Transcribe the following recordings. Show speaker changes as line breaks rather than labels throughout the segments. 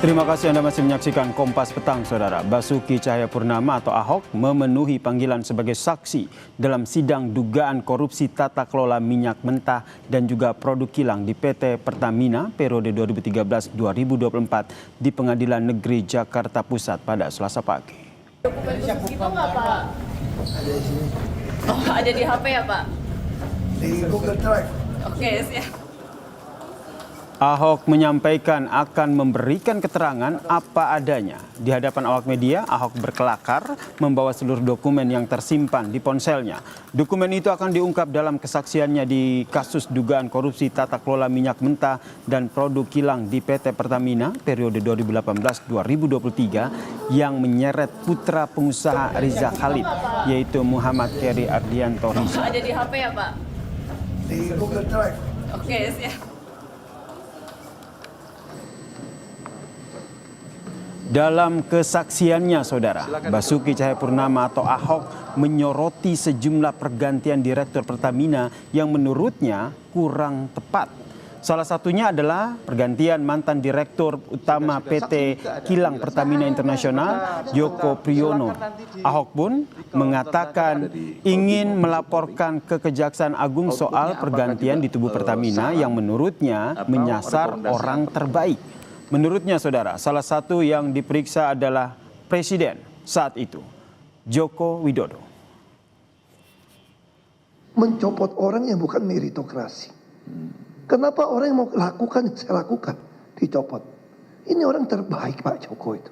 Terima kasih Anda masih menyaksikan Kompas Petang, Saudara. Basuki Cahayapurnama atau Ahok memenuhi panggilan sebagai saksi dalam sidang dugaan korupsi tata kelola minyak mentah dan juga produk kilang di PT Pertamina periode 2013-2024 di Pengadilan Negeri Jakarta Pusat pada Selasa pagi.
Dokumen khusus gitu nggak, Pak?
Ada di sini.
Oh, ada di HP ya, Pak?
Di Google Drive.
Oke, siap.
Ahok menyampaikan akan memberikan keterangan apa adanya. Di hadapan awak media, Ahok berkelakar membawa seluruh dokumen yang tersimpan di ponselnya. Dokumen itu akan diungkap dalam kesaksiannya di kasus dugaan korupsi tata kelola minyak mentah dan produk kilang di PT Pertamina periode 2018-2023 yang menyeret putra pengusaha Riza Khalid, yaitu Muhammad Keri Ardianto Riza.
Ada di HP ya, Pak?
Di Google Drive.
Oke, siap.
Dalam kesaksiannya, Saudara, Basuki Cahayapurnama atau Ahok menyoroti sejumlah pergantian direktur Pertamina yang menurutnya kurang tepat. Salah satunya adalah pergantian mantan Direktur Utama PT Kilang Pertamina Internasional, Joko Priyono. Ahok pun mengatakan ingin melaporkan ke Kejaksaan Agung soal pergantian di tubuh Pertamina yang menurutnya menyasar orang terbaik. Menurutnya, Saudara, salah satu yang diperiksa adalah Presiden saat itu, Joko Widodo.
Mencopot orang yang bukan meritokrasi. Kenapa orang yang mau lakukan yang saya lakukan dicopot? Ini orang terbaik Pak Joko itu.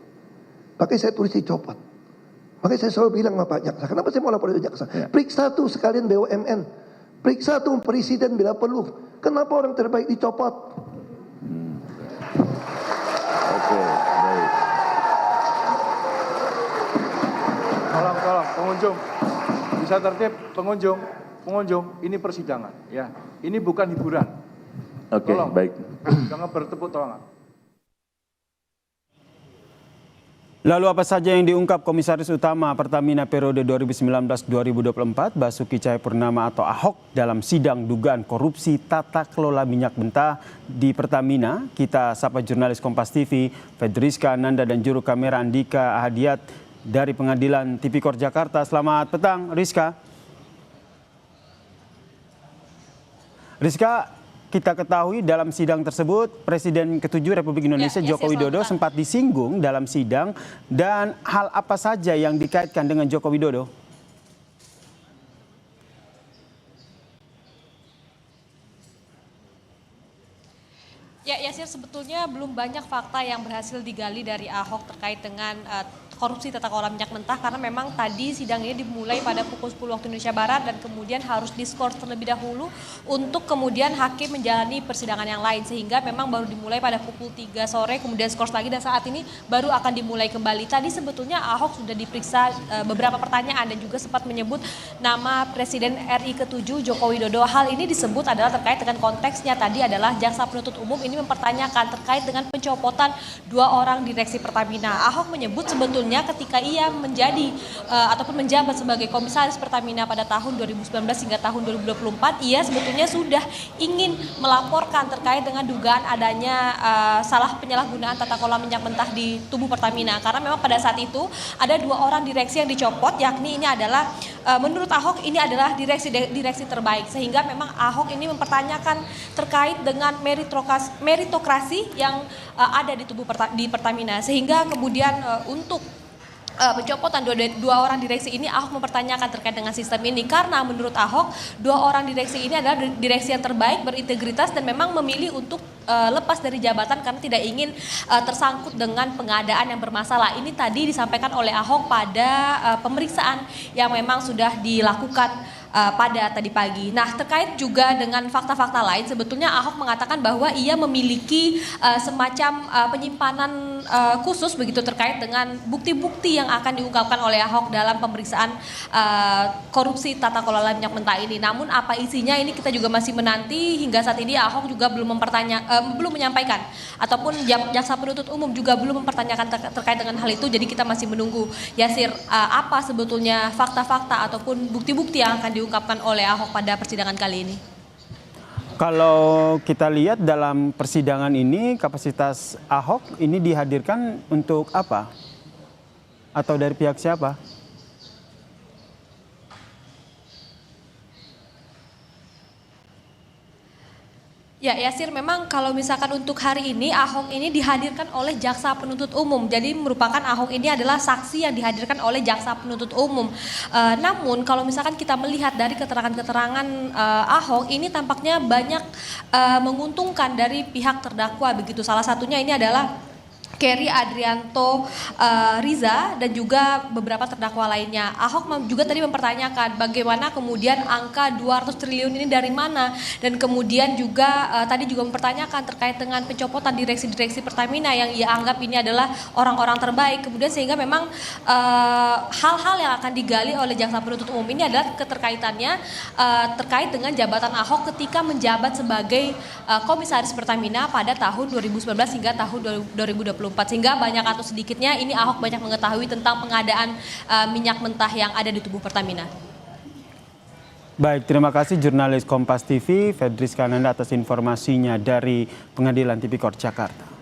Makanya saya tulis dicopot. Makanya saya selalu bilang sama Pak Jaksa, kenapa saya mau lapor ke Jaksa? Periksa tuh sekalian BUMN. Periksa tuh Presiden bila perlu. Kenapa orang terbaik dicopot?
Oke, baik. Tolong, pengunjung. Bisa tertib, pengunjung, ini persidangan, ya. Ini bukan hiburan.
Oke, baik.
Jangan bertepuk tangan.
Lalu apa saja yang diungkap Komisaris Utama Pertamina periode 2019-2024 Basuki Cahayapurnama atau Ahok dalam sidang dugaan korupsi tata kelola minyak mentah di Pertamina? Kita sapa jurnalis Kompas TV, Fedriska Ananda dan juru kamera Andika Ahadiat dari Pengadilan Tipikor Jakarta. Selamat petang, Rizka. Rizka, kita ketahui dalam sidang tersebut Presiden ke-7 Republik Indonesia Joko Widodo sempat disinggung dalam sidang, dan hal apa saja yang dikaitkan dengan Joko Widodo?
Ya, Yasir, sebetulnya belum banyak fakta yang berhasil digali dari Ahok terkait dengan korupsi tata kelola minyak mentah, karena memang tadi sidang ini dimulai pada pukul 10 waktu Indonesia Barat dan kemudian harus diskors terlebih dahulu untuk kemudian hakim menjalani persidangan yang lain, sehingga memang baru dimulai pada pukul 3 sore kemudian skors lagi dan saat ini baru akan dimulai kembali. Tadi sebetulnya Ahok sudah diperiksa beberapa pertanyaan dan juga sempat menyebut nama Presiden RI ke-7 Joko Widodo. Hal ini disebut adalah terkait dengan konteksnya tadi adalah jaksa penuntut umum ini mempertanyakan terkait dengan pencopotan 2 orang direksi Pertamina. Ahok menyebut sebetulnya ketika ia menjadi ataupun menjabat sebagai komisaris Pertamina pada tahun 2019 hingga tahun 2024, ia sebetulnya sudah ingin melaporkan terkait dengan dugaan adanya salah penyalahgunaan tata kelola minyak mentah di tubuh Pertamina, karena memang pada saat itu ada 2 orang direksi yang dicopot, yakni ini adalah menurut Ahok ini adalah direksi terbaik, sehingga memang Ahok ini mempertanyakan terkait dengan meritokrasi yang ada di tubuh di Pertamina, sehingga kemudian untuk pencopotan dua orang direksi ini Ahok mempertanyakan terkait dengan sistem ini, karena menurut Ahok 2 orang direksi ini adalah direksi yang terbaik, berintegritas dan memang memilih untuk lepas dari jabatan karena tidak ingin tersangkut dengan pengadaan yang bermasalah. Ini tadi disampaikan oleh Ahok pada pemeriksaan yang memang sudah dilakukan pada tadi pagi. Nah, terkait juga dengan fakta-fakta lain, sebetulnya Ahok mengatakan bahwa ia memiliki semacam penyimpanan khusus begitu terkait dengan bukti-bukti yang akan diungkapkan oleh Ahok dalam pemeriksaan korupsi tata kelola minyak mentah ini. Namun apa isinya ini kita juga masih menanti. Hingga saat ini Ahok juga belum menyampaikan ataupun jaksa penuntut umum juga belum mempertanyakan terkait dengan hal itu. Jadi kita masih menunggu, Yasir, apa sebetulnya fakta-fakta ataupun bukti-bukti yang akan diungkapkan oleh Ahok pada persidangan kali ini.
Kalau kita lihat dalam persidangan ini, kapasitas Ahok ini dihadirkan untuk apa? Atau dari pihak siapa?
Ya, Yasir, memang kalau misalkan untuk hari ini Ahok ini dihadirkan oleh jaksa penuntut umum. Jadi merupakan Ahok ini adalah saksi yang dihadirkan oleh jaksa penuntut umum. Namun kalau misalkan kita melihat dari keterangan-keterangan Ahok ini tampaknya banyak menguntungkan dari pihak terdakwa begitu. Salah satunya ini adalah Kerry Adrianto Riza dan juga beberapa terdakwa lainnya. Ahok juga tadi mempertanyakan bagaimana kemudian angka 200 triliun ini dari mana, dan kemudian juga tadi juga mempertanyakan terkait dengan pencopotan direksi-direksi Pertamina yang ia anggap ini adalah orang-orang terbaik. Kemudian sehingga memang hal-hal yang akan digali oleh jaksa penuntut umum ini adalah keterkaitannya terkait dengan jabatan Ahok ketika menjabat sebagai komisaris Pertamina pada tahun 2019 hingga tahun 2024. Sehingga banyak atau sedikitnya ini Ahok banyak mengetahui tentang pengadaan minyak mentah yang ada di tubuh Pertamina.
Baik, terima kasih jurnalis Kompas TV, Fedris Kananda atas informasinya dari Pengadilan Tipikor Jakarta.